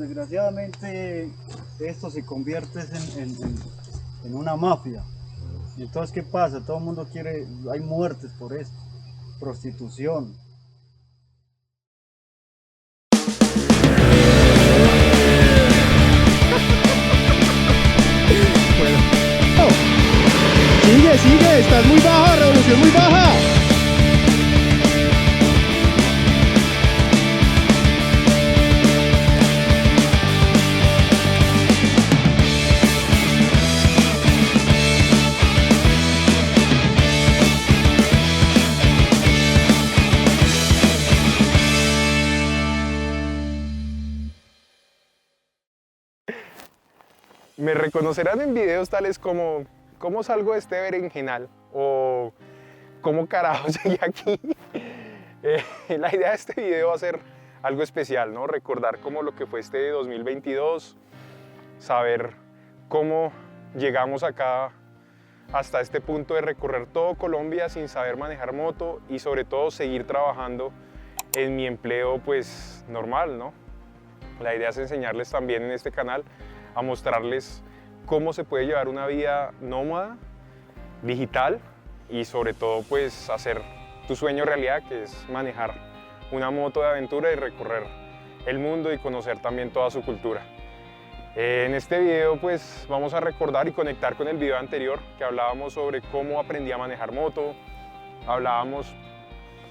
desgraciadamente esto se convierte en una mafia. Y entonces, ¿qué pasa? Todo el mundo quiere, hay muertes por esto, prostitución. Sigue, estás muy baja, revolución muy baja. Me reconocerán en videos tales como ¿cómo salgo de este berenjenal? O ¿cómo carajo llegué aquí? La idea de este video va a ser algo especial, ¿no? Recordar cómo lo que fue este 2022, saber cómo llegamos acá hasta este punto de recorrer todo Colombia sin saber manejar moto y sobre todo seguir trabajando en mi empleo pues normal, ¿no? La idea es enseñarles también en este canal a mostrarles cómo se puede llevar una vida nómada, digital y sobre todo pues hacer tu sueño realidad, que es manejar una moto de aventura y recorrer el mundo y conocer también toda su cultura. En este video pues vamos a recordar y conectar con el video anterior que hablábamos sobre cómo aprendí a manejar moto, hablábamos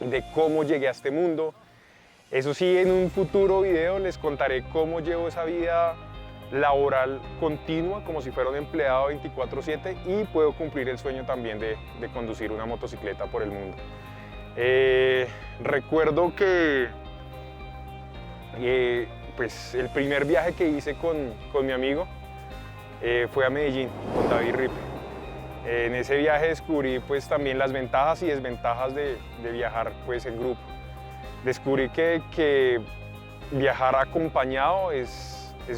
de cómo llegué a este mundo. Eso sí, en un futuro video les contaré cómo llevo esa vida laboral continua, como si fuera un empleado 24/7 y puedo cumplir el sueño también de conducir una motocicleta por el mundo. Recuerdo que pues el primer viaje que hice con mi amigo fue a Medellín con David Ripe. En ese viaje descubrí pues también las ventajas y desventajas de viajar pues en grupo. Descubrí que viajar acompañado es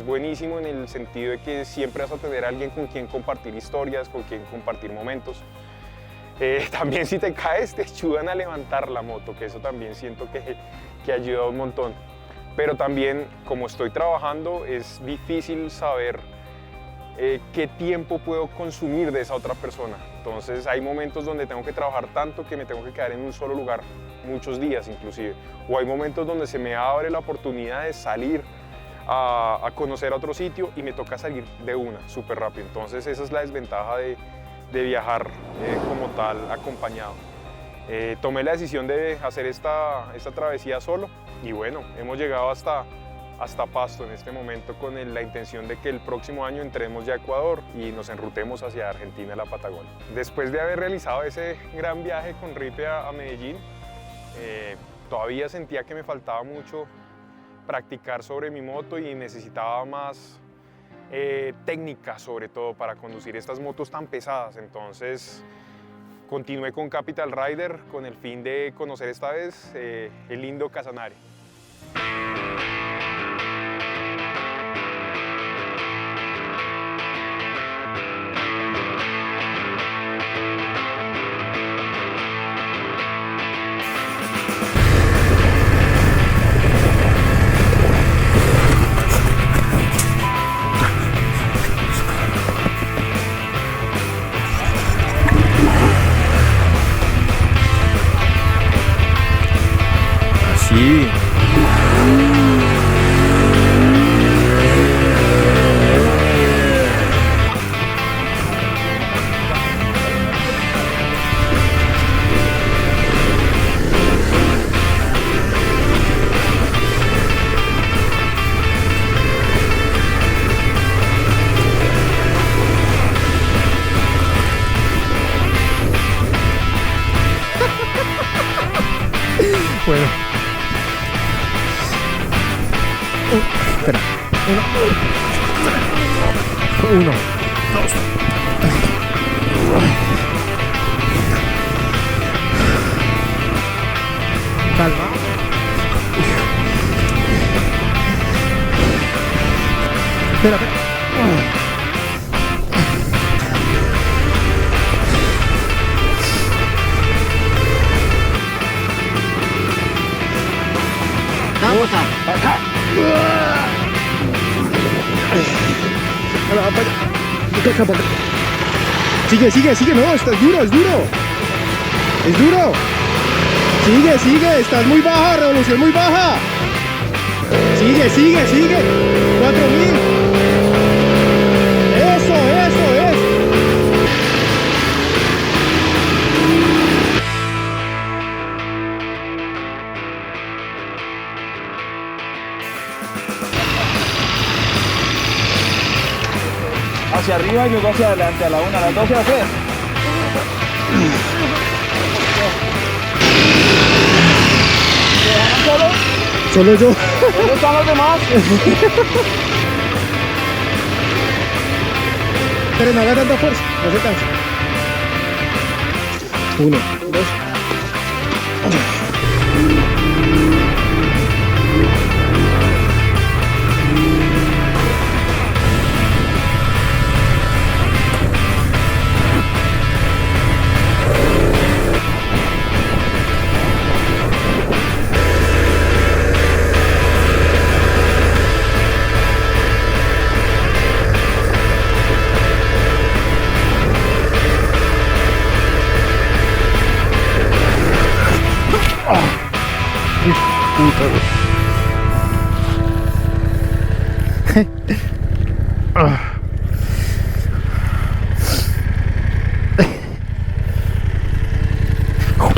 buenísimo en el sentido de que siempre vas a tener a alguien con quien compartir historias, con quien compartir momentos. También si te caes te ayudan a levantar la moto, que eso también siento que ayuda un montón. Pero también como estoy trabajando es difícil saber qué tiempo puedo consumir de esa otra persona. Entonces hay momentos donde tengo que trabajar tanto que me tengo que quedar en un solo lugar, muchos días inclusive. O hay momentos donde se me abre la oportunidad de salir a conocer otro sitio y me toca salir de una, súper rápido. Entonces esa es la desventaja de viajar como tal, acompañado. Tomé la decisión de hacer esta travesía solo y bueno, hemos llegado hasta Pasto en este momento con la intención de que el próximo año entremos ya a Ecuador y nos enrutemos hacia Argentina, la Patagonia. Después de haber realizado ese gran viaje con Ripe a Medellín, todavía sentía que me faltaba mucho practicar sobre mi moto y necesitaba más técnica sobre todo para conducir estas motos tan pesadas. Entonces continué con Capital Rider con el fin de conocer esta vez el lindo Casanare. Sí. Bueno. Espera. Uno. Dos. Calma. Espérate. Vamos acá. Sigue, sigue, sigue, no, estás duro, es duro. Es duro. Sigue, sigue, estás muy baja, revolución muy baja. Sigue, sigue, sigue. 4000. Eso es. Hacia arriba y luego hacia adelante, a la 1, a las 2 y a las 3. ¿Se dejan solo? Solo yo. ¿Dónde están los demás? Pero no haga tanta fuerza, no se cansa. 1, 2.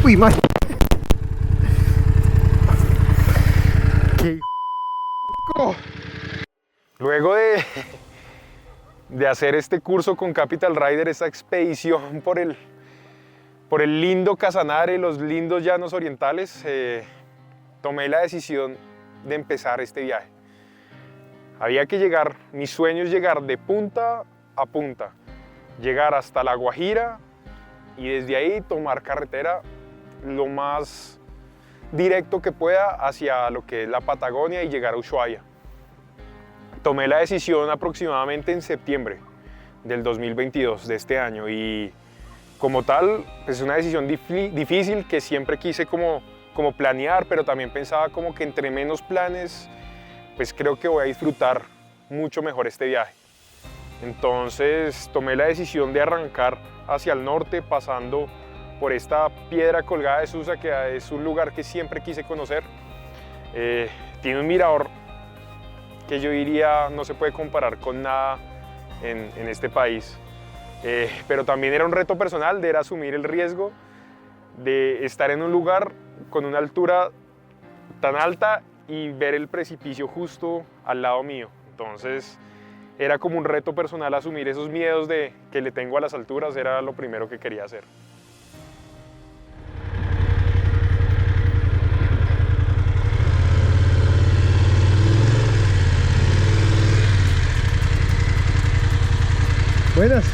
Uy, man. Luego de hacer este curso con Capital Rider, esta expedición por el lindo Casanare, los lindos llanos orientales, tomé la decisión de empezar este viaje. Había que llegar, mi sueño es llegar de punta a punta, llegar hasta La Guajira y desde ahí tomar carretera lo más directo que pueda hacia lo que es la Patagonia y llegar a Ushuaia. Tomé la decisión aproximadamente en septiembre del 2022 de este año y como tal es una decisión difícil que siempre quise como planear, pero también pensaba como que entre menos planes pues creo que voy a disfrutar mucho mejor este viaje. Entonces tomé la decisión de arrancar hacia el norte pasando por esta piedra colgada de Susa, que es un lugar que siempre quise conocer. Tiene un mirador que yo diría no se puede comparar con nada en este país. Pero también era un reto personal de asumir el riesgo de estar en un lugar con una altura tan alta y ver el precipicio justo al lado mío. Entonces era como un reto personal asumir esos miedos que le tengo a las alturas, era lo primero que quería hacer. Buenas.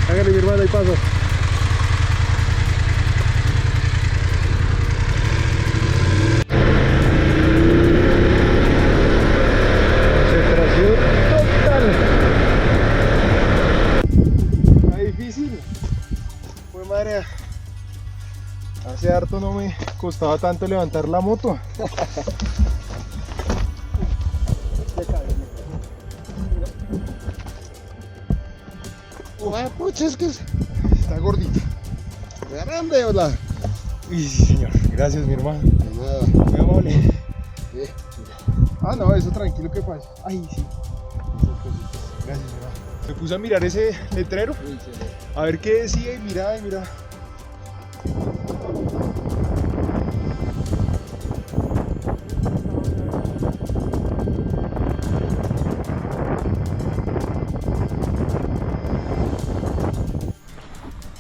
Hágale, mi hermano, y paso. Concentración total. Está difícil. Pues madre, hace harto no me costaba tanto levantar la moto. Pucha, es que está gordito. Grande, hola. Uy, sí, señor. Gracias, mi hermano. Nada. Muy amable. Sí. Ah, no, eso tranquilo que pasa. Ay, sí. Gracias, mi hermano. Me puse a mirar ese letrero. Uy, sí. A ver qué decía y mira, y mira.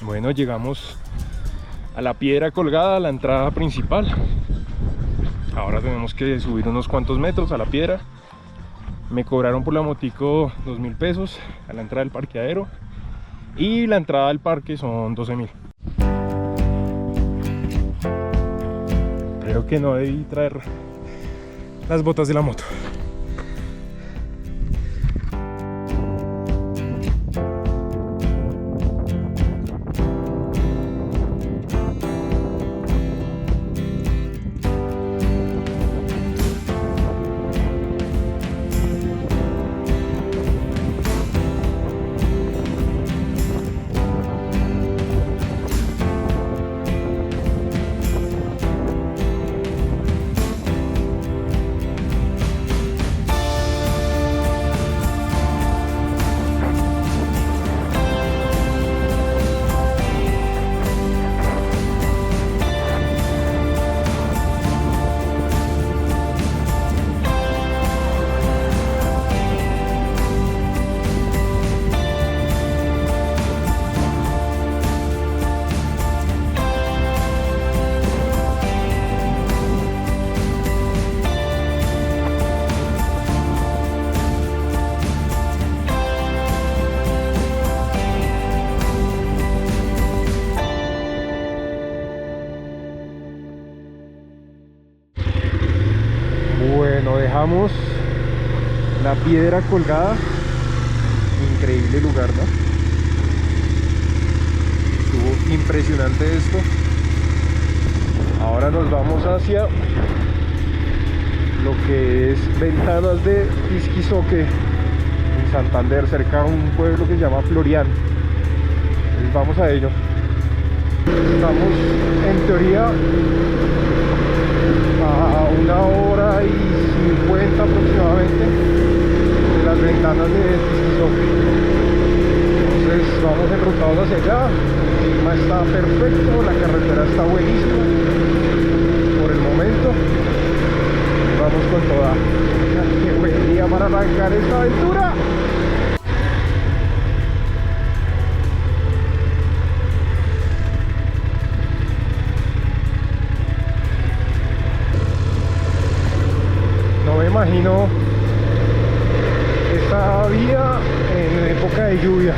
Bueno, llegamos a la piedra colgada, a la entrada principal. Ahora tenemos que subir unos cuantos metros a la piedra. Me cobraron por la motico 2.000 pesos a la entrada del parqueadero y la entrada al parque son 12.000. Creo que no debí traer las botas de la moto. Piedra Colgada. Increíble lugar, ¿no? Estuvo impresionante esto. Ahora nos vamos hacia lo que es Ventanas de Tisquizoque, en Santander, cerca de un pueblo que se llama Florian. Entonces vamos a ello. Estamos en teoría a 1 hora y 50 aproximadamente de las Ventanas de Tisquizoque. Entonces vamos enrutados hacia allá. El clima está perfecto, la carretera está buenísima por el momento. Vamos con toda. Qué buen día para arrancar esta aventura. No me imagino esta vía en época de lluvia.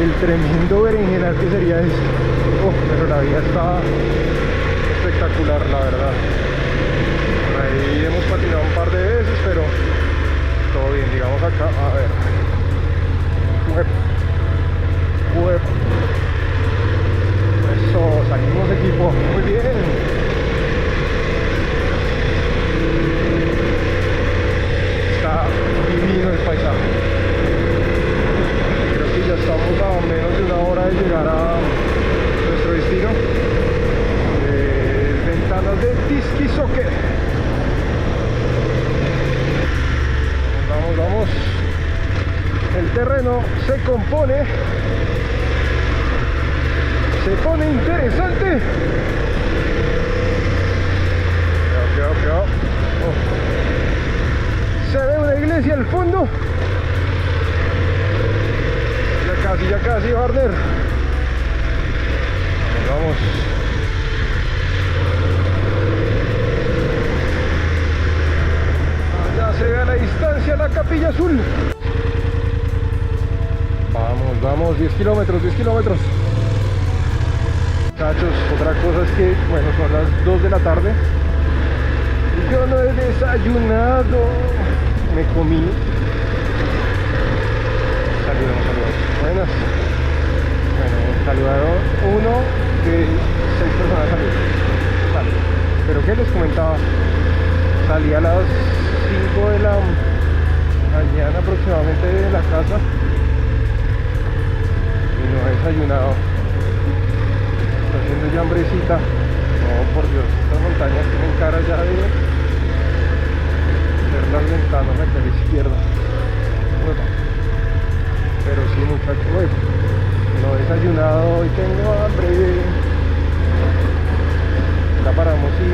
El tremendo berenjenal que sería esto. Pero la vía está espectacular, la verdad. Ahí hemos patinado un par de veces, pero todo bien. Digamos acá, a ver. Eso, salimos equipo. Muy bien. Está divino el paisaje. Creo que ya estamos a menos de 1 hora de llegar a nuestro destino. Ventanas de Tisquizoque. Vamos. El terreno se compone. Se pone interesante. Cuidado. Se ve una iglesia al fondo. Ya casi, Warner. Vamos. Allá se ve a la distancia la Capilla Azul. Vamos, 10 kilómetros. Muchachos, otra cosa es que, bueno, son las 2 de la tarde. Yo no he desayunado. Me comí. Saludos. Buenas. Bueno, saludaron 1 de 6 personas. Salud. Pero ¿qué les comentaba? Salí a las 5 de la mañana aproximadamente de la casa y no he desayunado. Está haciendo ya hambrecita. No, por Dios, estas montañas tienen cara ya de ver las ventanas aquí a la izquierda. Bueno, pero sí, muchachos, no he desayunado y tengo hambre. Acá paramos y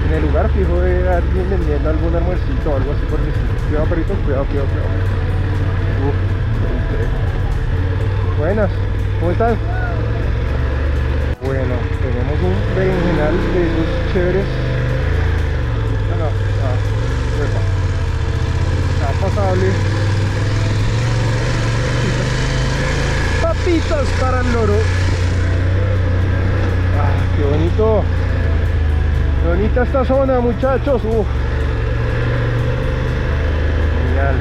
en el lugar fijo de alguien vendiendo algún almuercito o algo así por el estilo. Cuidado, perrito, cuidado. Buenas, ¿cómo están? Bueno, tenemos un berenjenal de esos chéveres. Está pasable. Papitas para el loro. Qué bonito. Qué bonita esta zona, muchachos. Genial.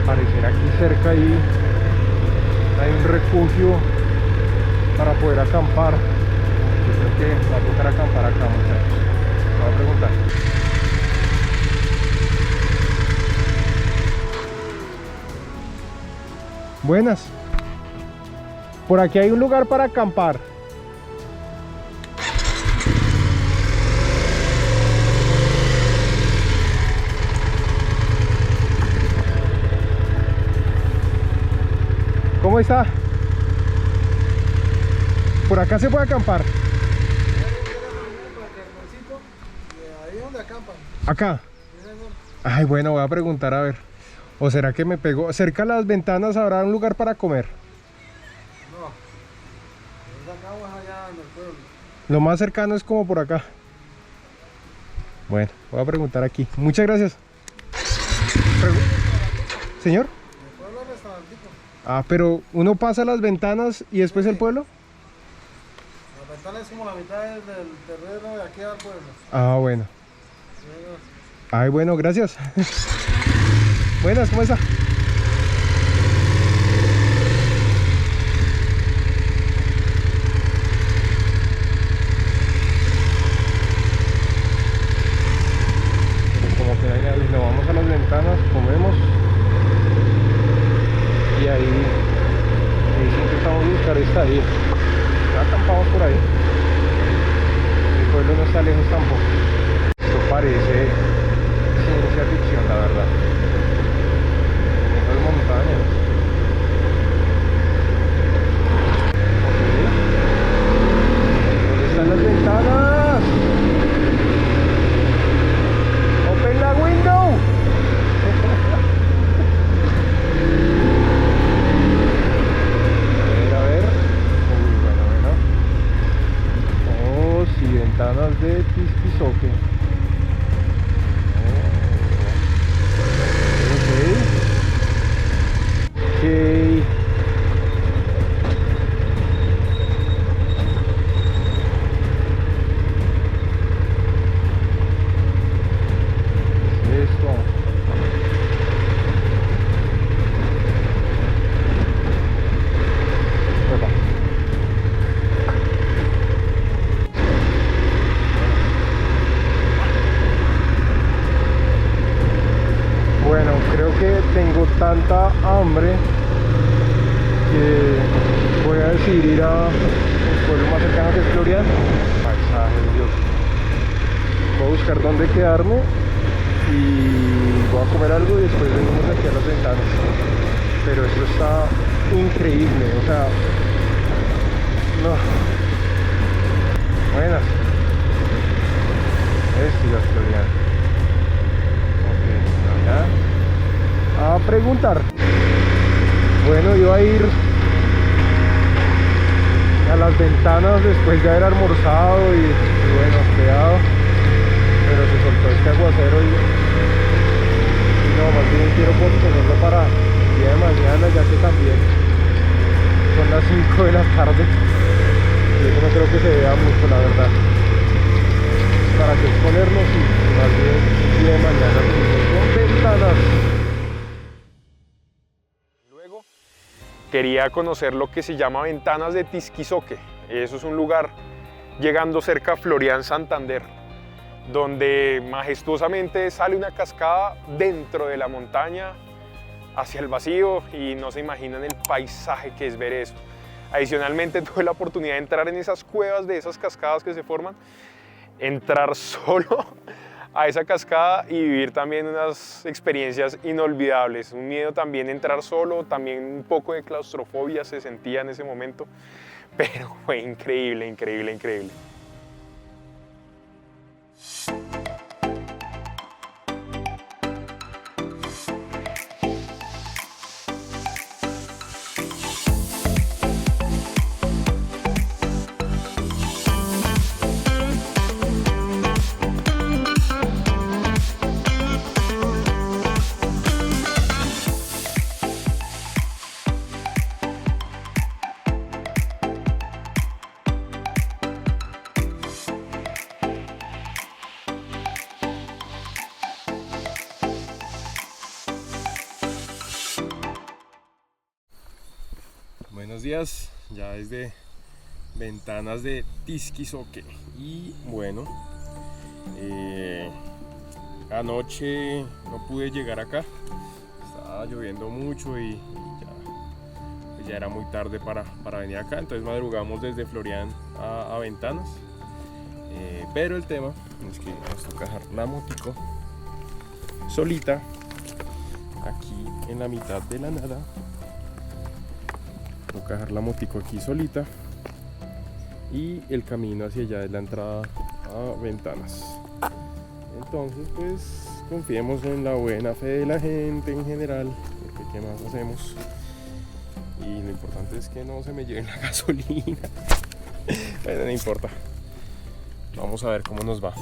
Parecerá aquí cerca hay un refugio para poder acampar. Yo creo que va a tocar acampar acá, muchachos. Voy a preguntar. Buenas. Por aquí hay un lugar para acampar. ¿Cómo está? Por acá se puede acampar. ¿Ahí dónde acampan? Acá. Ay, bueno, voy a preguntar a ver. ¿O será que me pegó? Cerca de las ventanas habrá un lugar para comer. No. Nos sacamos allá en el pueblo. Lo más cercano es como por acá. Bueno, voy a preguntar aquí. Muchas gracias. Señor. El pueblo es restaurantico. Ah, pero uno pasa las ventanas y después el pueblo. La ventana es como la mitad del terreno de aquí al pueblo. Ah, bueno. Luego, Ay, bueno, gracias. Buenas, ¿cómo está? Como que ahí nos vamos a las ventanas, comemos y ahí intentamos buscar estadía. Ya acampamos por ahí. El pueblo no está lejos tampoco. Esto parece ciencia ficción, la verdad. Esas montañas. Ok. ¿Dónde están las ventanas? Open la window. A ver. Uy, bueno. Oh, sí, ventanas de Tisquizoque. Okay. ¿Qué es esto? Epa. Bueno, creo que tengo tanta hambre que voy a decidir ir a el pueblo más cercano, que es Florian. Paisajes, Dios. Voy a buscar dónde quedarme y voy a comer algo y después venimos aquí a las ventanas. Pero esto está increíble, o sea, no. Buenas. Esto ya es Florian. Ok, allá. A preguntar. Bueno, iba a ir a las ventanas después de haber almorzado y bueno, quedado, pero se soltó este aguacero y no, más bien quiero posponerlo para el día de mañana, ya que también son las 5 de la tarde y eso no creo que se vea mucho, la verdad. Para que exponernos y más bien el día de mañana con ventanas. Quería conocer lo que se llama Ventanas de Tisquizoque. Eso es un lugar llegando cerca a Florian, Santander, donde majestuosamente sale una cascada dentro de la montaña hacia el vacío y no se imaginan el paisaje que es ver eso. Adicionalmente tuve la oportunidad de entrar en esas cuevas de esas cascadas que se forman, entrar solo a esa cascada y vivir también unas experiencias inolvidables. Un miedo también entrar solo, también un poco de claustrofobia se sentía en ese momento, pero fue increíble, increíble, increíble. Buenos días, ya desde Ventanas de Tisquizoque. Y bueno, anoche no pude llegar acá, estaba lloviendo mucho y ya era muy tarde para venir acá, entonces madrugamos desde Florian a Ventanas. Pero el tema es que nos toca dejar la motico solita aquí en la mitad de la nada. Toca dejar la motico aquí solita y el camino hacia allá es la entrada a Ventanas. Entonces pues confiemos en la buena fe de la gente en general, porque qué más hacemos, y lo importante es que no se me lleve la gasolina. Pero no importa, vamos a ver cómo nos va.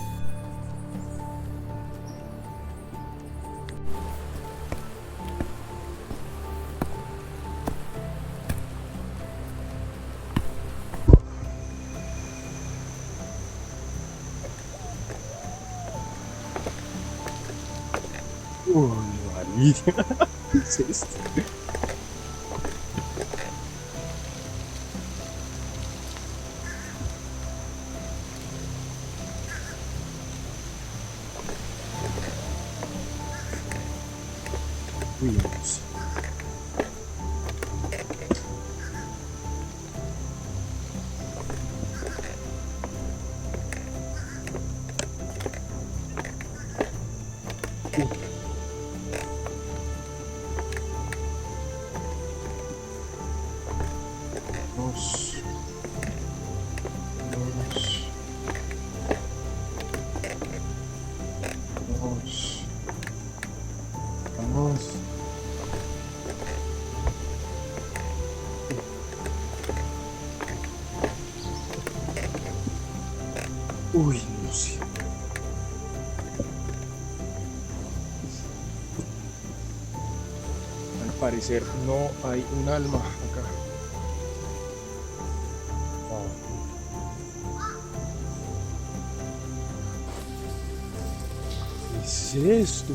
Uy, María. ¿Qué es esto? Uy, Dios. Vamos. Vamos. Vamos. Vamos. Uy, no sé. Al parecer no hay un alma acá. ¿Qué es esto?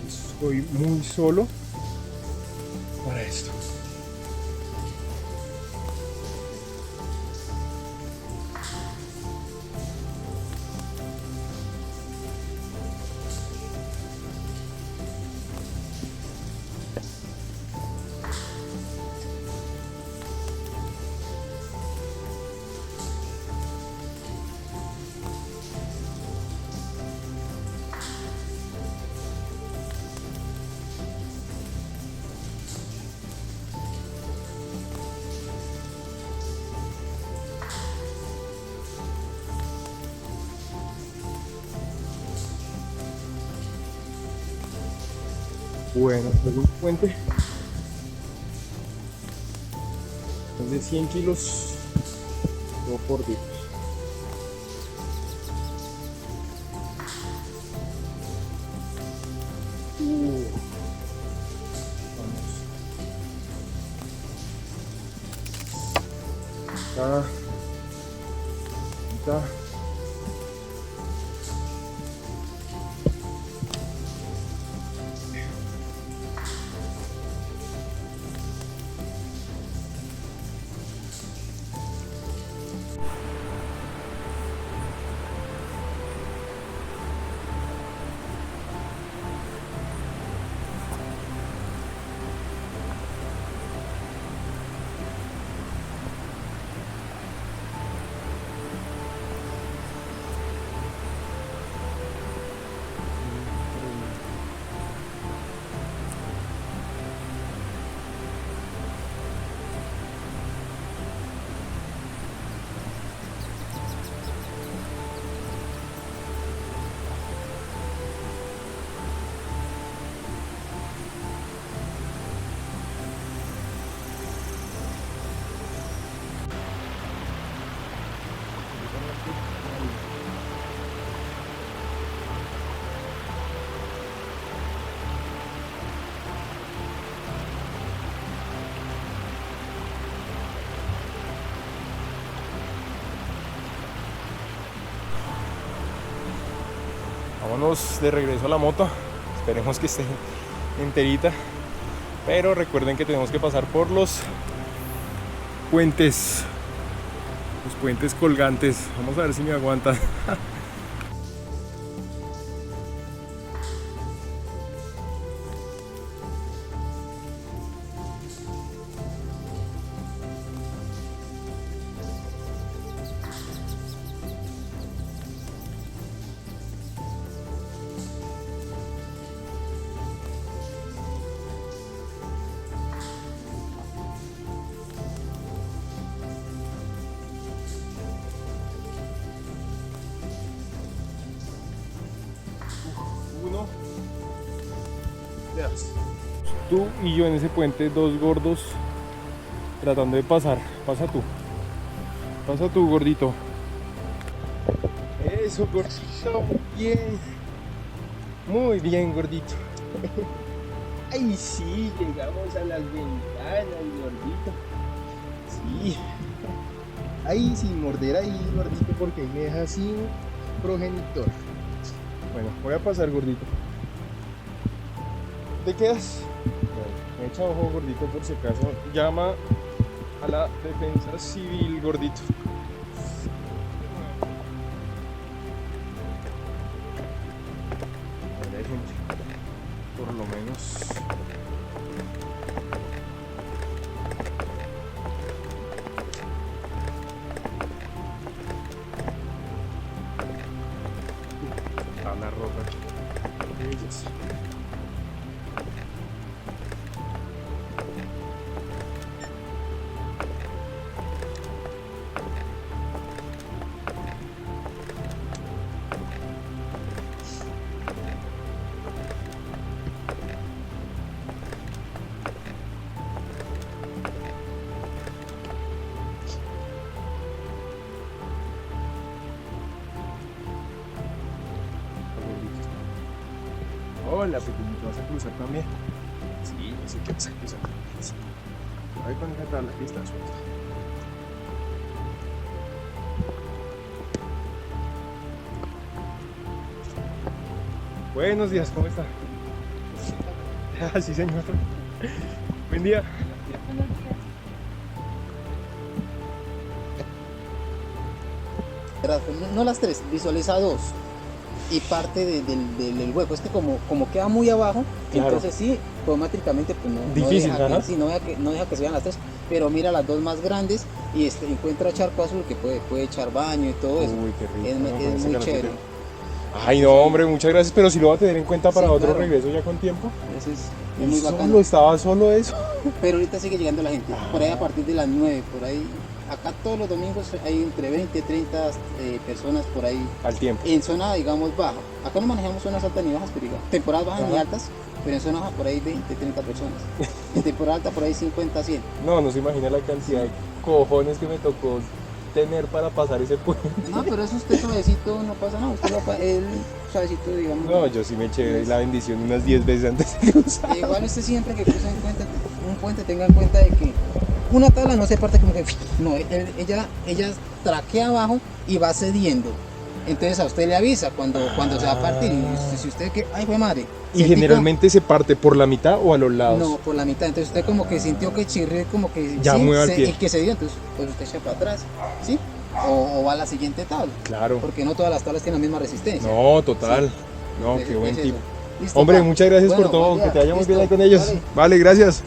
Estoy muy solo para esto. Bueno, es un puente es de 100 kilos, no por Dios. Vamos. Acá. Vámonos de regreso a la moto, esperemos que esté enterita, pero recuerden que tenemos que pasar por los puentes colgantes. Vamos a ver si me aguantan. Tú y yo en ese puente, dos gordos tratando de pasar. Pasa tú, gordito. Eso, gordito, muy bien, gordito. Ay, sí, llegamos a las ventanas, gordito. Sí. Ay, sin morder ahí, gordito, porque ahí me deja sin progenitor. Bueno, voy a pasar, gordito. ¿Te quedas? Me echa ojo, gordito, por si acaso. Llama a la defensa civil, gordito. Ahora hay gente, por lo menos. A la ropa. Qué belleza. Hola, pequeñito, ¿vas a cruzar también? Sí, yo sé que vas a cruzar también. Sí. Ahí con esa tabla que está suelta. Buenos días, ¿cómo está? Sí, señor. Buen día. No las tres, visualiza dos y parte del hueco. Es que como queda muy abajo, Claro. entonces sí, geométricamente pues no Difícil, deja ajá. que, sí, no deja que se vean las tres, pero mira las dos más grandes y encuentra charco azul que puede echar baño y todo eso. Uy, qué rico. Es, ¿no? es Con ese muy calorcito. chévere. Ay, no, hombre, muchas gracias, pero si lo voy a tener en cuenta para Sí, otro claro. regreso ya con tiempo. Eso es muy Solo, bacano. estaba solo eso. Pero ahorita sigue llegando la gente, por ahí a partir de las 9, por ahí. Acá todos los domingos hay entre 20 y 30 personas por ahí Al tiempo. en zona, digamos, baja. Acá no manejamos zonas altas ni bajas, pero digamos, temporadas bajas ni altas, pero en zona baja por ahí 20, 30 personas. En temporada alta por ahí 50, 100. No se imagina la cantidad de cojones que me tocó tener para pasar ese puente. No, pero eso usted suavecito, no pasa nada. Usted él suavecito, digamos. No, yo sí me eché la bendición unas 10 veces antes de cruzar. Igual usted siempre que cruza un puente tenga en cuenta de que una tabla no se parte como que no, ella traquea abajo y va cediendo. Entonces a usted le avisa cuando se va a partir. Y si usted que, ay, fue madre. ¿Y sentí generalmente se parte por la mitad o a los lados? No, por la mitad. Entonces usted como que sintió que chirrió, como que Ya mueve el pie. y que se dio. Entonces pues usted echa para atrás, ¿sí? O va a la siguiente tabla. Claro. Porque no todas las tablas tienen la misma resistencia. No, total. Sí. No, Entonces, qué buen es tip. eso. Listo, Hombre, pa. muchas gracias Bueno, por todo. buen día. Que te vaya muy bien ahí Listo. con ellos. Vale. Vale, gracias.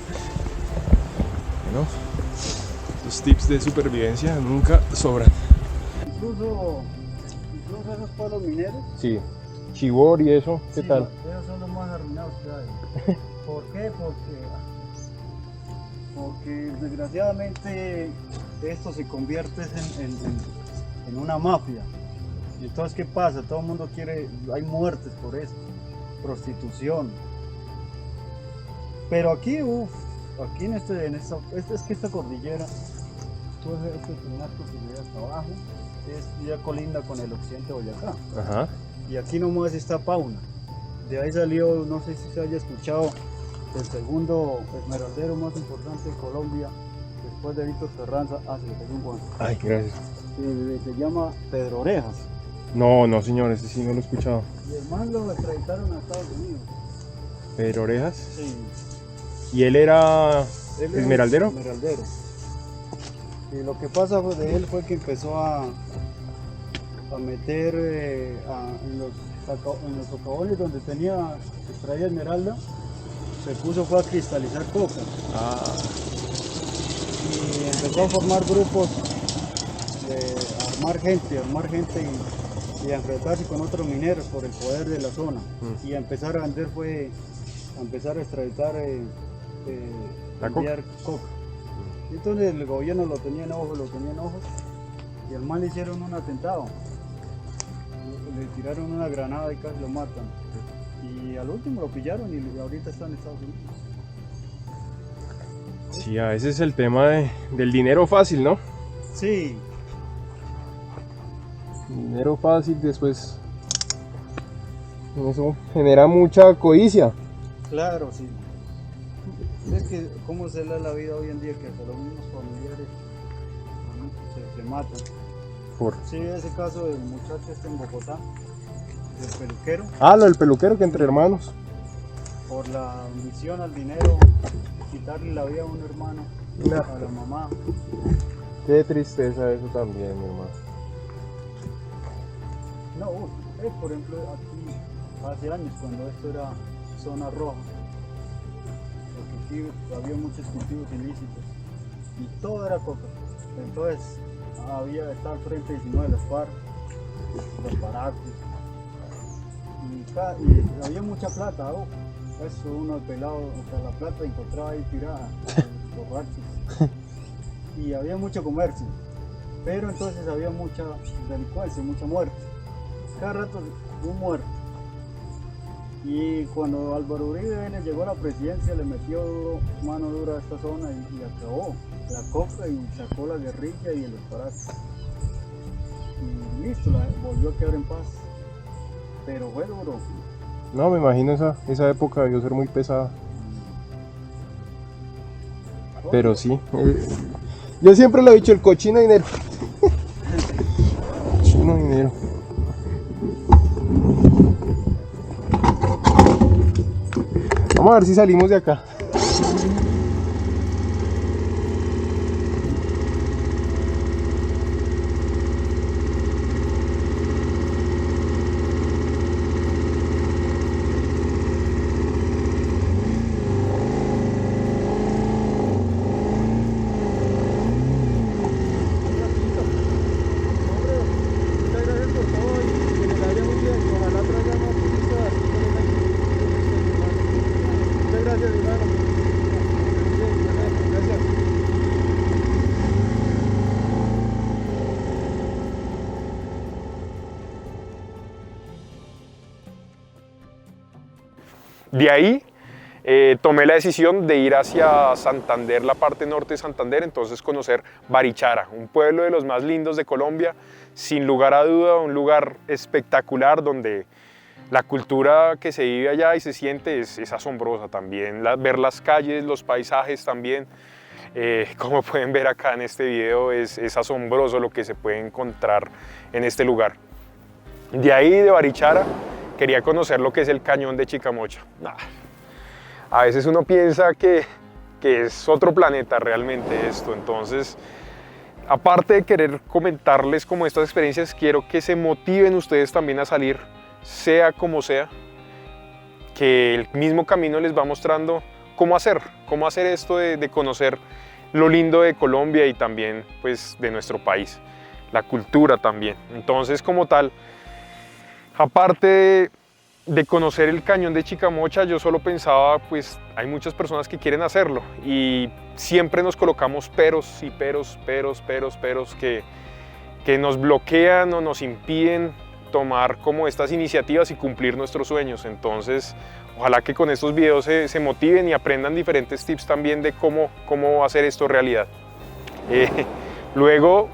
Bueno, los tips de supervivencia nunca sobran. Incluso esos pueblos mineros. Sí. Chibor y eso, ¿qué Sí, tal? Esos son los más arruinados que hay. ¿Por qué? Porque desgraciadamente esto se convierte en una mafia. Y entonces, ¿qué pasa? Todo el mundo quiere, hay muertes por eso, prostitución. Pero aquí, aquí es que esta cordillera, todo este peñasco que llega hasta abajo, ya colinda con el occidente de Boyacá. Ajá. Y aquí nomás está Pauna. De ahí salió, no sé si se haya escuchado, el segundo esmeraldero más importante de Colombia, después de Víctor Carranza, hace 75 años. Ay, gracias. Se llama Pedro Orejas. No, señor, ese sí no lo he escuchado. Y el man lo extraditaron a Estados Unidos. ¿Pedro Orejas? Sí. ¿Y él era Él era esmeraldero? Esmeraldero. Y lo que pasa de él fue que empezó a meter en los socavones donde extraía esmeralda, fue a cristalizar coca. Ah, Y empezó a formar grupos, armar gente y a enfrentarse con otros mineros por el poder de la zona. Y a empezar a vender a empezar a extraditar, La enviar coca. Y entonces el gobierno lo tenía en ojos, y al man le hicieron un atentado. Le tiraron una granada y casi lo matan. Y al último lo pillaron y ahorita está en Estados Unidos. sí, a veces es el tema del dinero fácil, ¿no? Sí, Dinero fácil, después eso genera mucha codicia. claro, sí. Es que cómo se da la vida hoy en día, que hasta los mismos familiares se matan. Por... Sí, ese caso del muchacho en Bogotá, del peluquero. Ah, lo del peluquero, que entre hermanos. por la ambición al dinero, quitarle la vida a un hermano, a la mamá. Qué tristeza eso también, mi hermano. No, por ejemplo, aquí hace años cuando esto era zona roja, porque aquí había muchos cultivos ilícitos y todo era coca. Entonces estaba al frente 19 de las FARC, los baracos, y había mucha plata, eso uno pelado, o sea, la plata encontraba ahí tirada, borrachos, y había mucho comercio, pero entonces había mucha delincuencia, mucha muerte, cada rato un muerto. Y cuando Álvaro Uribe llegó a la presidencia, le metió mano dura a esta zona y acabó la coca y sacó la guerrilla y el baracos. Y listo, volvió a quedar en paz. Pero fue duro. No, me imagino esa época debió ser muy pesada. Pero sí. Yo siempre lo he dicho, el cochino dinero. Cochino dinero. Vamos a ver si salimos de acá. De ahí tomé la decisión de ir hacia Santander, la parte norte de Santander, entonces conocer Barichara, un pueblo de los más lindos de Colombia, sin lugar a duda, un lugar espectacular donde la cultura que se vive allá y se siente es asombrosa también, ver las calles, los paisajes también, como pueden ver acá en este video, es asombroso lo que se puede encontrar en este lugar. De ahí, de Barichara, quería conocer lo que es el cañón de Chicamocha. A veces uno piensa que es otro planeta realmente esto, entonces aparte de querer comentarles como estas experiencias, quiero que se motiven ustedes también a salir, sea como sea, que el mismo camino les va mostrando cómo hacer esto de conocer lo lindo de Colombia y también pues de nuestro país, la cultura también. Entonces, como tal, aparte de conocer el cañón de Chicamocha, yo solo pensaba, pues hay muchas personas que quieren hacerlo y siempre nos colocamos peros y peros que nos bloquean o nos impiden tomar como estas iniciativas y cumplir nuestros sueños. Entonces, ojalá que con estos videos se motiven y aprendan diferentes tips también de cómo hacer esto realidad. Luego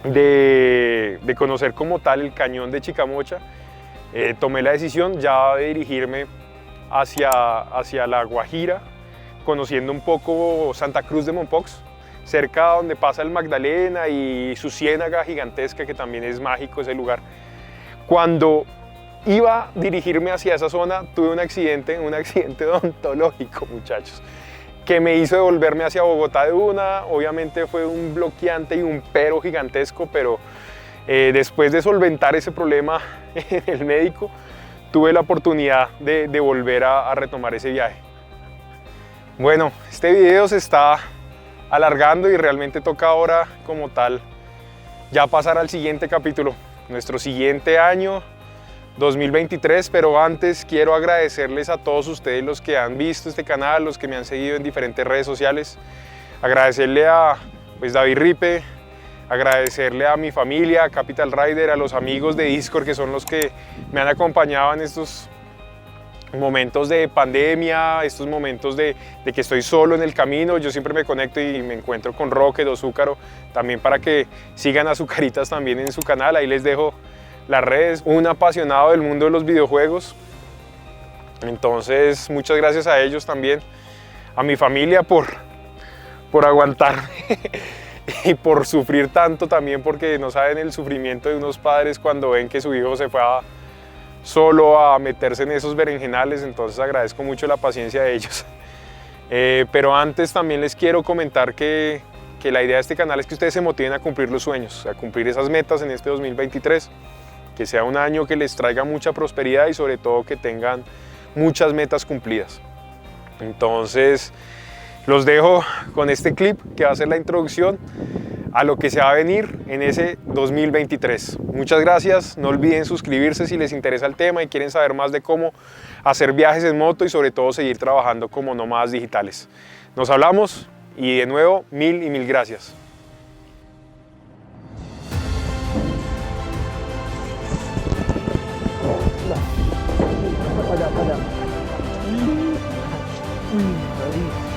de conocer como tal el cañón de Chicamocha, tomé la decisión ya de dirigirme hacia La Guajira, conociendo un poco Santa Cruz de Mompox, cerca donde pasa el Magdalena y su ciénaga gigantesca, que también es mágico ese lugar. Cuando iba a dirigirme hacia esa zona, tuve un accidente odontológico, muchachos, que me hizo devolverme hacia Bogotá de una. Obviamente fue un bloqueante y un pero gigantesco, pero después de solventar ese problema en el médico, tuve la oportunidad de volver a retomar ese viaje. Bueno, este video se está alargando y realmente toca ahora como tal ya pasar al siguiente capítulo, nuestro siguiente año 2023, pero antes quiero agradecerles a todos ustedes los que han visto este canal, los que me han seguido en diferentes redes sociales, agradecerle a David Ripe, agradecerle a mi familia, a Capital Rider, a los amigos de Discord que son los que me han acompañado en estos momentos de pandemia, estos momentos de que estoy solo en el camino. Yo siempre me conecto y me encuentro con Rocket o Zúcaro, también para que sigan a Zucaritas también en su canal, ahí les dejo las redes. Un apasionado del mundo de los videojuegos, entonces muchas gracias a ellos también, a mi familia por aguantarme y por sufrir tanto también, porque no saben el sufrimiento de unos padres cuando ven que su hijo se fue solo a meterse en esos berenjenales, entonces agradezco mucho la paciencia de ellos. Pero antes también les quiero comentar que la idea de este canal es que ustedes se motiven a cumplir los sueños, a cumplir esas metas en este 2023, que sea un año que les traiga mucha prosperidad y sobre todo que tengan muchas metas cumplidas. Entonces los dejo con este clip que va a ser la introducción a lo que se va a venir en ese 2023. Muchas gracias, no olviden suscribirse si les interesa el tema y quieren saber más de cómo hacer viajes en moto y sobre todo seguir trabajando como nómadas digitales. Nos hablamos y de nuevo mil y mil gracias. Para allá.